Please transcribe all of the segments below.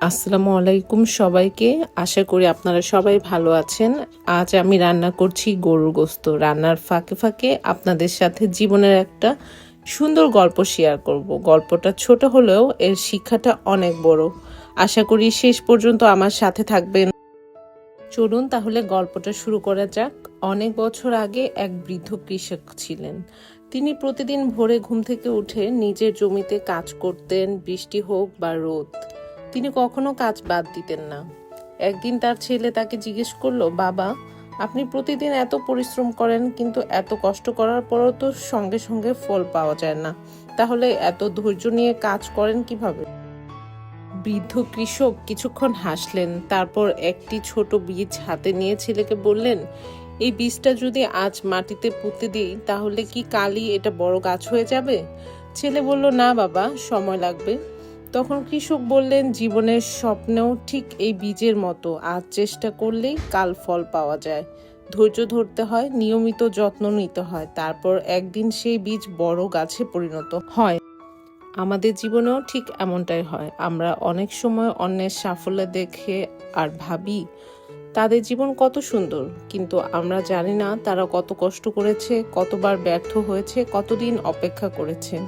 আসসালামু আলাইকুম সবাইকে। আশা করি আপনারা সবাই ভালো আছেন। আজ আমি রান্না করছি গরুর গোশত। রান্নার ফাঁকে ফাঁকে আপনাদের সাথে জীবনের একটা সুন্দর গল্প শেয়ার করব। গল্পটা ছোট হলেও এর শিক্ষাটা অনেক বড়। আশা করি শেষ পর্যন্ত আমার সাথে থাকবেন। চলুন তাহলে গল্পটা শুরু করা যাক। অনেক বছর আগে এক বৃদ্ধ কৃষক ছিলেন। তিনি প্রতিদিন ভোরে ঘুম থেকে উঠে নিজের জমিতে কাজ করতেন, বৃষ্টি হোক বা রোদ। তিনি কখনো কাজ বাদ দিতেন না। একদিন তার ছেলে তাকে জিজ্ঞেস করলো, বাবা, আপনি প্রতিদিন এত পরিশ্রম করেন, কিন্তু এত কষ্ট করার পরও তো সঙ্গে সঙ্গে ফল পাওয়া যায় না। তাহলে এত ধৈর্য নিয়ে কাজ করেন কিভাবে? বৃদ্ধ কৃষক কিছুক্ষণ হাসলেন, তারপর একটি ছোট বীজ হাতে নিয়ে ছেলেকে বললেন, এই বীজটা যদি আজ মাটিতে পুঁতে দিই তাহলে কি কালই এটা বড় গাছ হয়ে যাবে? ছেলে বলল, না বাবা, সময় লাগবে। তখন কৃষক বললেন, জীবনের স্বপ্নেও ঠিক এই বীজের মতো, আজ চেষ্টা করলেই কাল ফল পাওয়া যায়। ধৈর্য ধরতে হয়, নিয়মিত যত্ন নিতে হয়, তারপর একদিন সেই বীজ বড় গাছে পরিণত হয়। আমাদের জীবনেও ঠিক এমনটাই হয়। আমরা অনেক সময় অন্যের সাফল্য দেখে আর ভাবি তাদের জীবন কত সুন্দর, কিন্তু আমরা জানি না তারা কত কষ্ট করেছে, কতবার ব্যর্থ হয়েছে, কতদিন অপেক্ষা করেছে।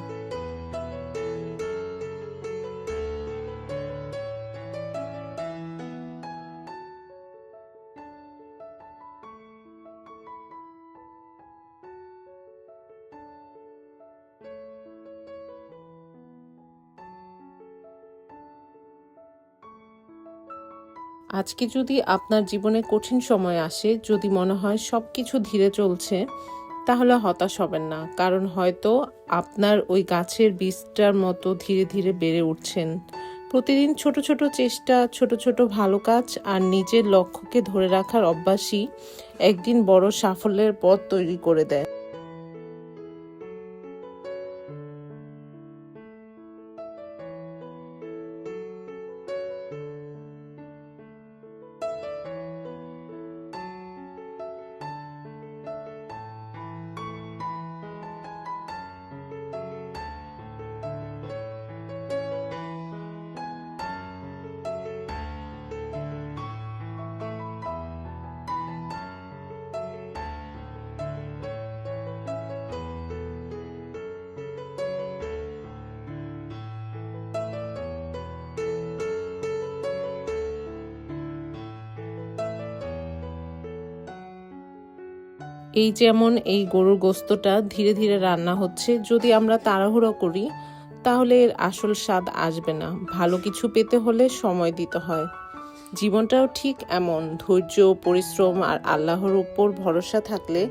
আজকে যদি আপনার জীবনে কঠিন সময় আসে, যদি মনে হয় সবকিছু ধীরে চলছে, তাহলে হতাশ হবেন না, কারণ হয়তো আপনার ওই গাছের বীজটার মতো ধীরে ধীরে বেড়ে উঠছেন। প্রতিদিন ছোট ছোট চেষ্টা, ছোট ছোট ভালো কাজ আর নিজের লক্ষ্যকে ধরে রাখার অভ্যাসই একদিন বড় সাফল্যের পথ তৈরি করে দেয়। এই যেমন এই গরুর গোস্তটা ধীরে ধীরে রান্না হচ্ছে, যদি আমরা তাড়াহুড়ো করি তাহলে এর আসল স্বাদ আসবে না। ভালো কিছু পেতে হলে সময় দিতে হয়। জীবনটাও ঠিক এমন, ধৈর্য, পরিশ্রম আর আল্লাহর উপর ভরসা থাকলে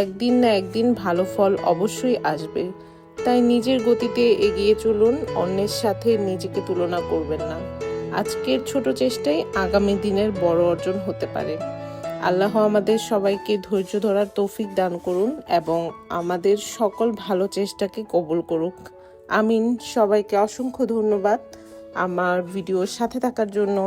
একদিন না একদিন ভালো ফল অবশ্যই আসবে। তাই নিজের গতিতে এগিয়ে চলুন, অন্যের সাথে নিজেকে তুলনা করবেন না। আজকের ছোট চেষ্টাই আগামী দিনের বড় অর্জন হতে পারে। আল্লাহ আমাদের সবাইকে ধৈর্য ধরার তৌফিক দান করুন এবং আমাদের সকল ভালো চেষ্টাকে কবুল করুক। আমিন। সবাইকে অসংখ্য ধন্যবাদ আমার ভিডিওর সাথে থাকার জন্য।